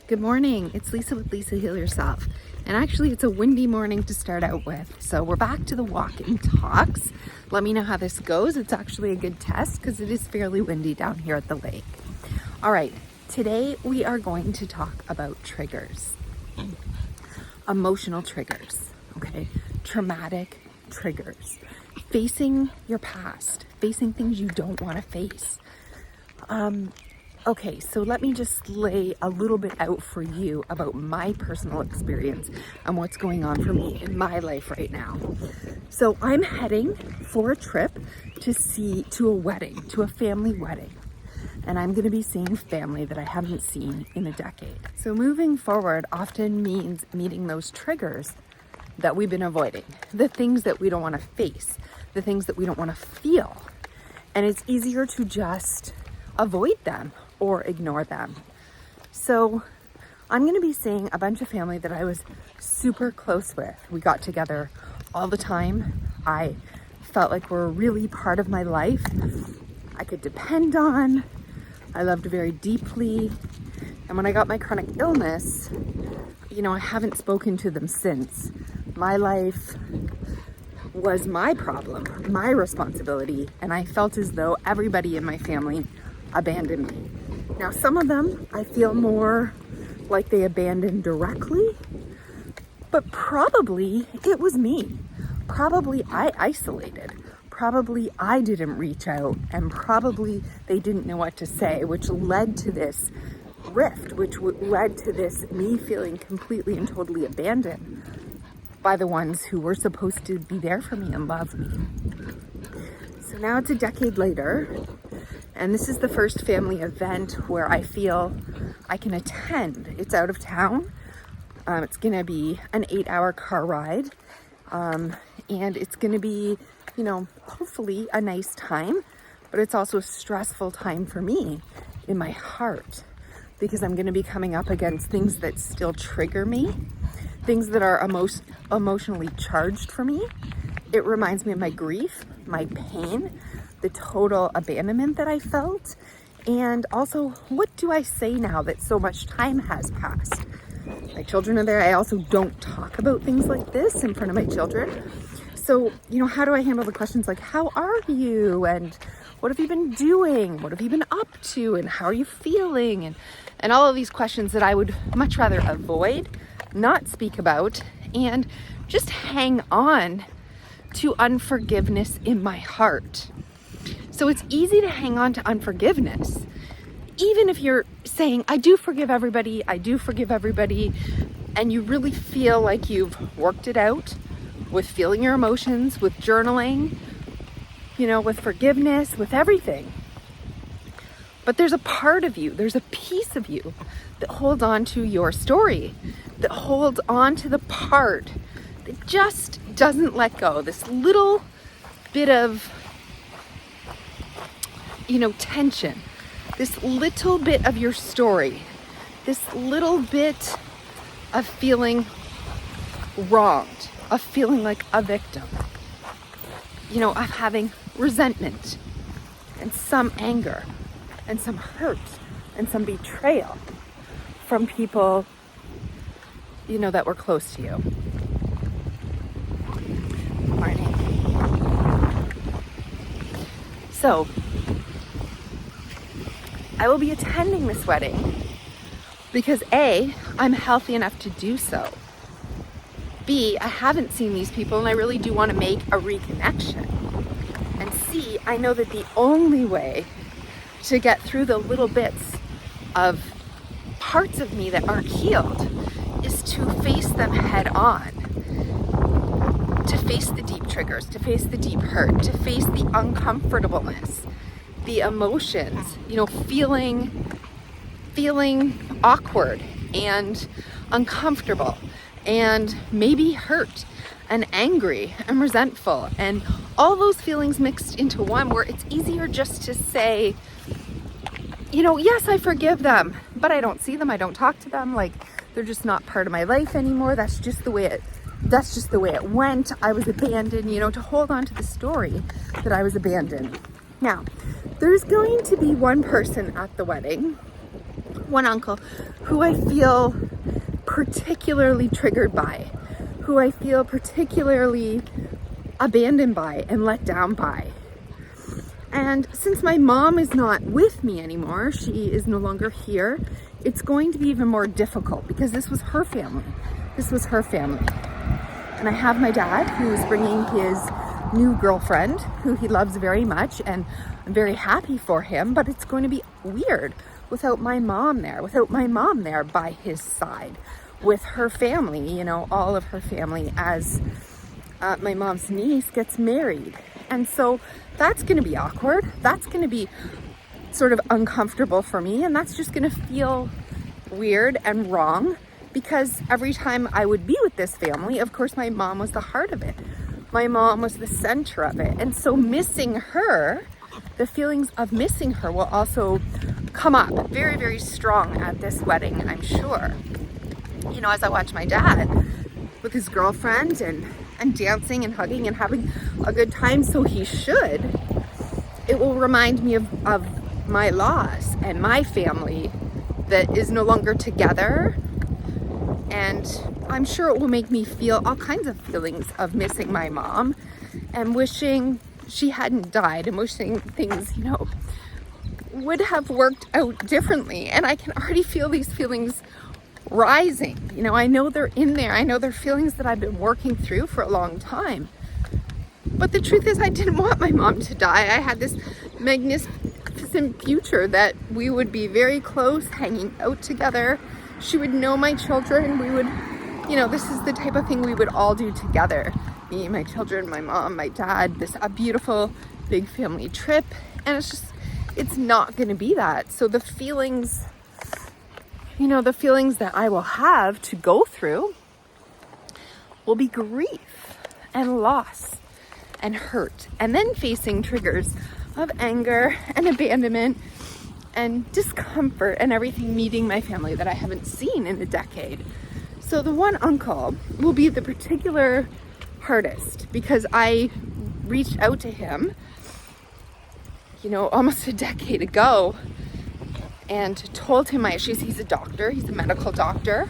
Good morning, it's Lisa with Lisa Heal Yourself. And actually it's a windy morning to start out with. So we're back to the walk and talks. Let me know how this goes. It's actually a good test because it is fairly windy down here at the lake. All right, today we are going to talk about triggers. Emotional triggers, okay? Traumatic triggers. Facing your past, facing things you don't want to face. Okay, so let me just lay a little bit out for you about my personal experience and what's going on for me in my life right now. So I'm heading for a trip to a wedding, to a family wedding. And I'm going to be seeing family that I haven't seen in a decade. So moving forward often means meeting those triggers that we've been avoiding, the things that we don't want to face, the things that we don't want to feel. And it's easier to just avoid them or ignore them. So I'm going to be seeing a bunch of family that I was super close with. We got together all the time. I felt like we're really part of my life. I could depend on. I loved very deeply. And when I got my chronic illness, I haven't spoken to them since. My life was my problem, my responsibility, and I felt as though everybody in my family abandoned me. Now, some of them I feel more like they abandoned directly, but probably it was me. Probably I isolated. Probably I didn't reach out, and probably they didn't know what to say, which led to this rift, which led to this me feeling completely and totally abandoned by the ones who were supposed to be there for me and love me. So now it's a decade later, and this is the first family event where I feel I can attend. It's out of town. It's gonna be an 8-hour car ride. And it's gonna be, hopefully a nice time, but it's also a stressful time for me in my heart because I'm gonna be coming up against things that still trigger me, things that are emotionally charged for me. It reminds me of my grief, my pain, the total abandonment that I felt, and also what do I say now that so much time has passed? My children are there. I also don't talk about things like this in front of my children. So, how do I handle the questions like, how are you? And what have you been doing? What have you been up to? And how are you feeling? And all of these questions that I would much rather avoid, not speak about, and just hang on to unforgiveness in my heart. So it's easy to hang on to unforgiveness. Even if you're saying, I do forgive everybody, and you really feel like you've worked it out with feeling your emotions, with journaling, with forgiveness, with everything. But there's a part of you, there's a piece of you that holds on to your story, that holds on to the part that just doesn't let go. This little bit of, tension, this little bit of your story, this little bit of feeling wronged, of feeling like a victim, of having resentment and some anger and some hurt and some betrayal from people, that were close to you. Morning. So, I will be attending this wedding because A, I'm healthy enough to do so. B, I haven't seen these people and I really do want to make a reconnection. And C, I know that the only way to get through the little bits of parts of me that aren't healed is to face them head on. To face the deep triggers, to face the deep hurt, to face the uncomfortableness, the emotions, feeling awkward and uncomfortable and maybe hurt and angry and resentful and all those feelings mixed into one, where it's easier just to say, yes, I forgive them, but I don't see them, I don't talk to them, like they're just not part of my life anymore. That's just the way it went. I was abandoned, to hold on to the story that I was abandoned. Now, there's going to be one person at the wedding one uncle who I feel particularly triggered by, who I feel particularly abandoned by and let down by. And since my mom is not with me anymore, she is no longer here, it's going to be even more difficult because this was her family. This was her family. And I have my dad who's bringing his new girlfriend, who he loves very much, and I'm very happy for him, but it's going to be weird without my mom there by his side, with her family, you know, all of her family, as my mom's niece gets married. And so that's going to be awkward. That's going to be sort of uncomfortable for me, and that's just going to feel weird and wrong, because every time I would be with this family, of course, my mom was the heart of it. My mom was the center of it. And so missing her, the feelings of missing her will also come up very, very strong at this wedding, I'm sure. You know, as I watch my dad with his girlfriend and dancing and hugging and having a good time, so he should, it will remind me of my loss and my family that is no longer together. And I'm sure it will make me feel all kinds of feelings of missing my mom and wishing she hadn't died, and wishing things, you know, would have worked out differently. And I can already feel these feelings rising. You know, I know they're in there. I know they're feelings that I've been working through for a long time. But the truth is, I didn't want my mom to die. I had this magnificent future that we would be very close, hanging out together. She would know my children. We would, you know, this is the type of thing we would all do together. Me, my children, my mom, my dad, a beautiful big family trip. And it's not going to be that. So the feelings, you know, the feelings that I will have to go through will be grief and loss and hurt, and then facing triggers of anger and abandonment and discomfort and everything, meeting my family that I haven't seen in a decade. So the one uncle will be the particular hardest, because I reached out to him, you know, almost a decade ago, and told him my issues. He's a doctor, he's a medical doctor.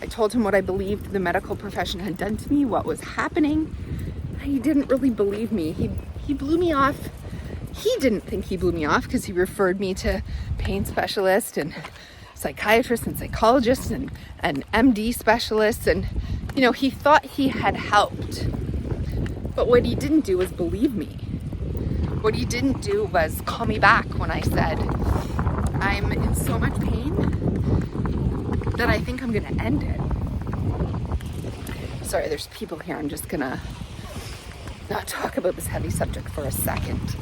I told him what I believed the medical profession had done to me, what was happening. He didn't really believe me. He blew me off. He didn't think he blew me off, because he referred me to pain specialists and psychiatrists and psychologists and MD specialists. And, you know, he thought he had helped. But what he didn't do was believe me. What he didn't do was call me back when I said, I'm in so much pain that I think I'm going to end it. Sorry, there's people here. I'm just going to not talk about this heavy subject for a second.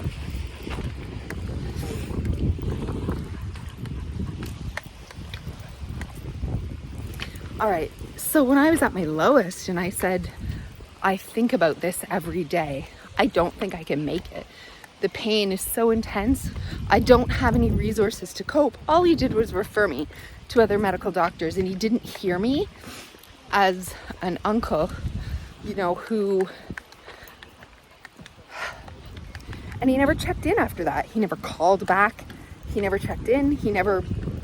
All right, so when I was at my lowest and I said, I think about this every day, I don't think I can make it. The pain is so intense. I don't have any resources to cope. All he did was refer me to other medical doctors, and he didn't hear me as an uncle, you know, who... And he never checked in after that. He never called back. He never checked in. He never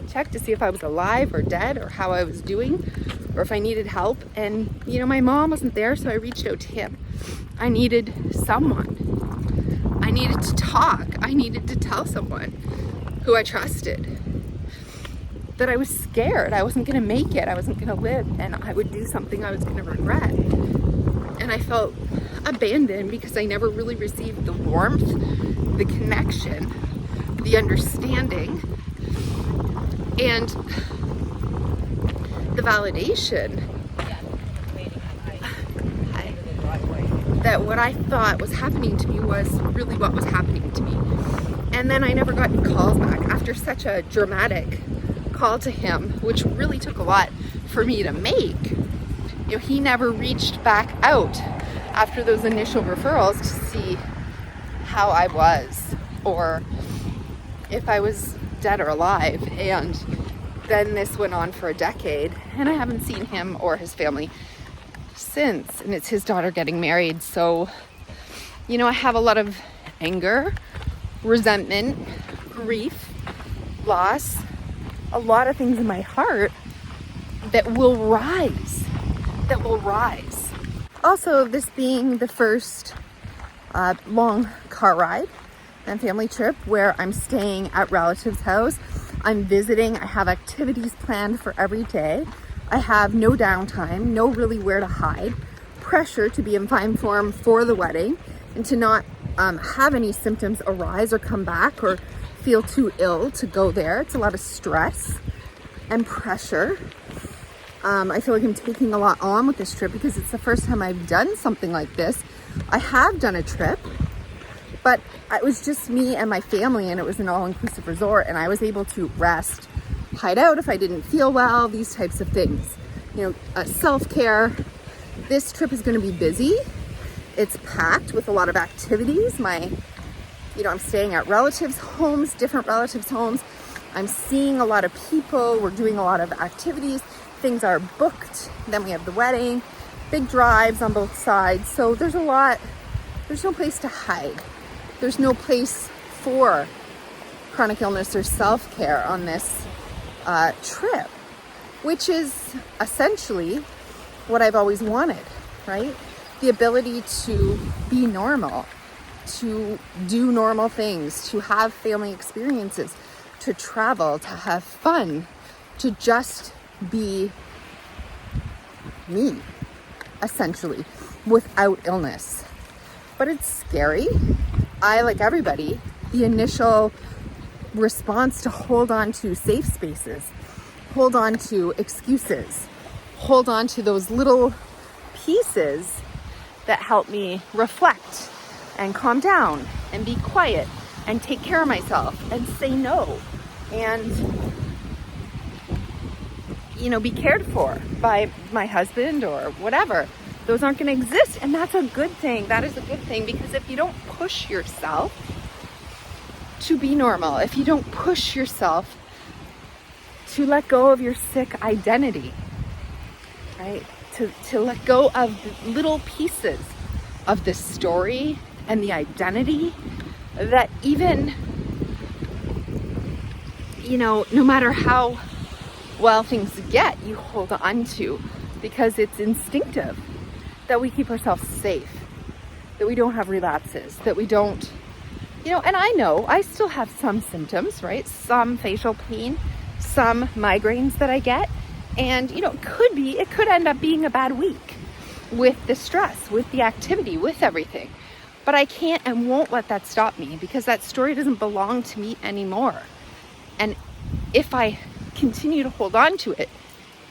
checked to see if I was alive or dead or how I was doing or if I needed help. And, you know, my mom wasn't there, so I reached out to him. I needed someone. I needed to talk. I needed to tell someone who I trusted that I was scared. I wasn't going to make it. I wasn't going to live. And I would do something I was going to regret. And I felt abandoned because I never really received the warmth, the connection, the understanding, and the validation that what I thought was happening to me was really what was happening to me. And then I never got any calls back after such a dramatic call to him, which really took a lot for me to make. You know, he never reached back out after those initial referrals to see how I was or if I was dead or alive. And then this went on for a decade, and I haven't seen him or his family since. And it's his daughter getting married. So, you know, I have a lot of anger, resentment, grief, loss, a lot of things in my heart that will rise, Also, this being the first long car ride and family trip where I'm staying at relatives' house, I'm visiting, I have activities planned for every day. I have no downtime, no really where to hide, pressure to be in fine form for the wedding and to not have any symptoms arise or come back or feel too ill to go there. It's a lot of stress and pressure. I feel like I'm taking a lot on with this trip because it's the first time I've done something like this. I have done a trip, but it was just me and my family, and it was an all-inclusive resort, and I was able to rest, hide out if I didn't feel well, these types of things. Self-care. This trip is going to be busy. It's packed with a lot of activities. I'm staying at relatives' homes, different relatives' homes. I'm seeing a lot of people. We're doing a lot of activities. Things are booked. Then we have the wedding, big drives on both sides. So there's a lot. There's no place to hide. There's no place for chronic illness or self-care on this trip, which is essentially what I've always wanted, right? The ability to be normal, to do normal things, to have family experiences, to travel, to have fun, to just be me, essentially, without illness. But it's scary. I, like everybody, the initial response to hold on to safe spaces, hold on to excuses, hold on to those little pieces that help me reflect and calm down and be quiet and take care of myself and say no and be cared for by my husband or whatever. Those aren't going to exist, and that's a good thing. That is a good thing, because if you don't push yourself to be normal, if you don't push yourself to let go of your sick identity, right? To let go of the little pieces of the story and the identity that even, no matter how well things get, you hold on to, because it's instinctive that we keep ourselves safe, that we don't have relapses, that we don't, and I know I still have some symptoms, right? Some facial pain, some migraines that I get. And, it could end up being a bad week with the stress, with the activity, with everything. But I can't and won't let that stop me, because that story doesn't belong to me anymore. And if I continue to hold on to it,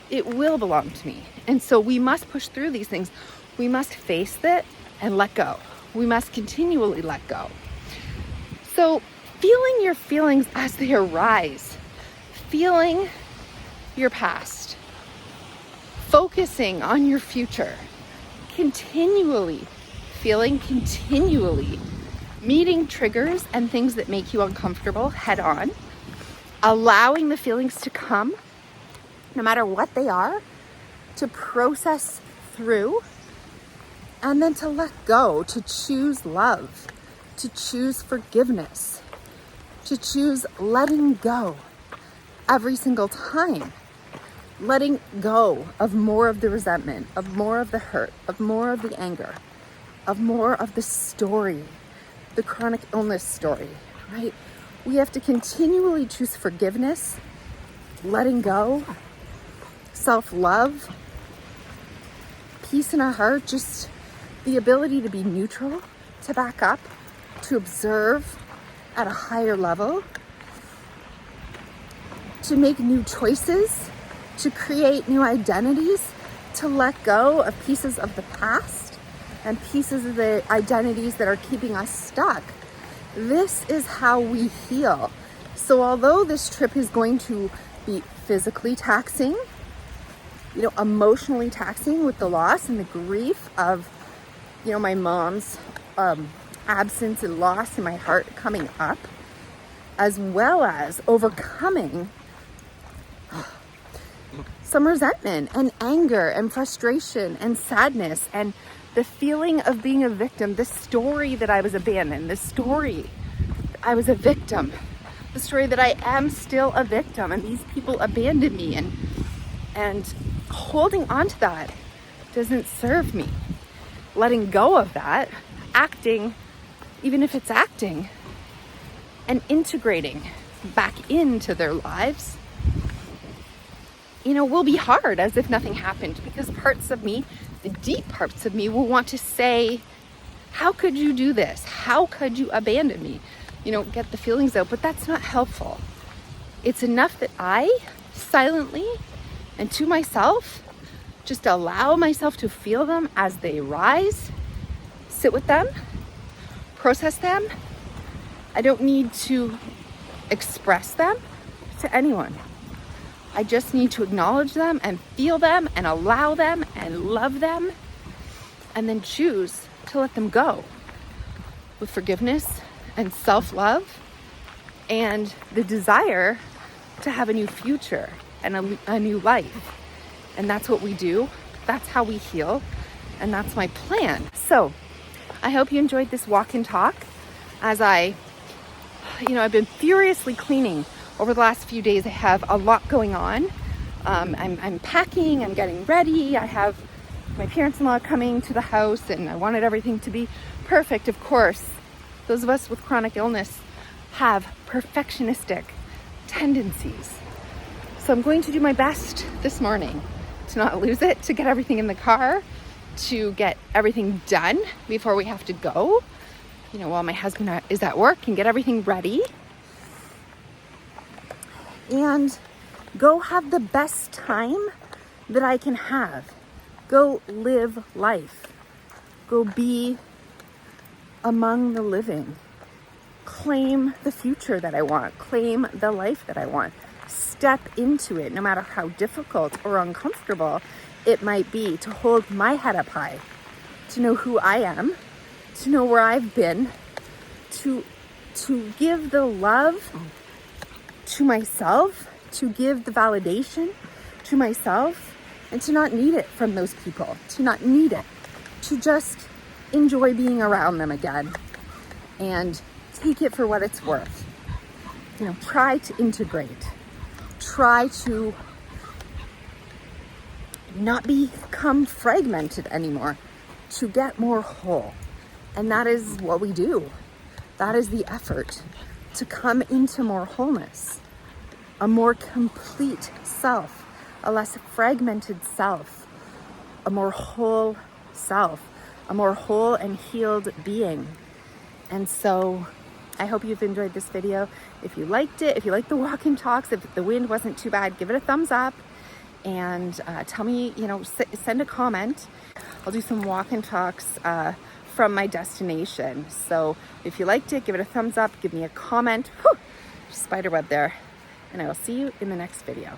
it will belong to me. And so we must push through these things. We must face it and let go. We must continually let go. So feeling your feelings as they arise, feeling your past, focusing on your future, continually meeting triggers and things that make you uncomfortable head on, allowing the feelings to come, no matter what they are, to process through, and then to let go, to choose love, to choose forgiveness, to choose letting go every single time. Letting go of more of the resentment, of more of the hurt, of more of the anger, of more of the story, the chronic illness story, right? We have to continually choose forgiveness, letting go, self-love, peace in our heart, just the ability to be neutral, to back up, to observe at a higher level, to make new choices, to create new identities, to let go of pieces of the past and pieces of the identities that are keeping us stuck. This is how we heal. So although this trip is going to be physically taxing, emotionally taxing with the loss and the grief of, my mom's absence and loss in my heart coming up, as well as overcoming some resentment and anger and frustration and sadness and the feeling of being a victim, the story that I was abandoned, the story I was a victim the story that I am still a victim and these people abandoned me, and holding on to that doesn't serve me. Letting go of that, acting, even if it's acting, and integrating back into their lives, will be hard, as if nothing happened, because parts of me, the deep parts of me, will want to say, how could you do this? How could you abandon me? Get the feelings out, but that's not helpful. It's enough that I silently and to myself just allow myself to feel them as they rise, sit with them, process them. I don't need to express them to anyone. I just need to acknowledge them and feel them and allow them and love them, and then choose to let them go with forgiveness and self-love and the desire to have a new future and a new life. And that's what we do. That's how we heal. And that's my plan. So I hope you enjoyed this walk and talk as I've been furiously cleaning over the last few days. I have a lot going on. I'm packing, I'm getting ready. I have my parents-in-law coming to the house and I wanted everything to be perfect. Of course, those of us with chronic illness have perfectionistic tendencies. So I'm going to do my best this morning to not lose it, to get everything in the car, to get everything done before we have to go, while my husband is at work, and get everything ready. And go have the best time that I can have. Go live life. Go be among the living. Claim the future that I want. Claim the life that I want. Step into it, no matter how difficult or uncomfortable it might be, to hold my head up high, to know who I am, to know where I've been, to give the love to myself, to give the validation to myself, and to not need it from those people, to not need it, to just enjoy being around them again and take it for what it's worth. Try to integrate. Try to not become fragmented anymore, to get more whole. And that is what we do. That is the effort, to come into more wholeness, a more complete self, a less fragmented self, a more whole self, a more whole and healed being. And so I hope you've enjoyed this video. If you liked it, if you liked the walk and talks, if the wind wasn't too bad, give it a thumbs up and tell me, send a comment. I'll do some walk and talks from my destination. So if you liked it, give it a thumbs up, give me a comment. Whew, spider web there. And I will see you in the next video.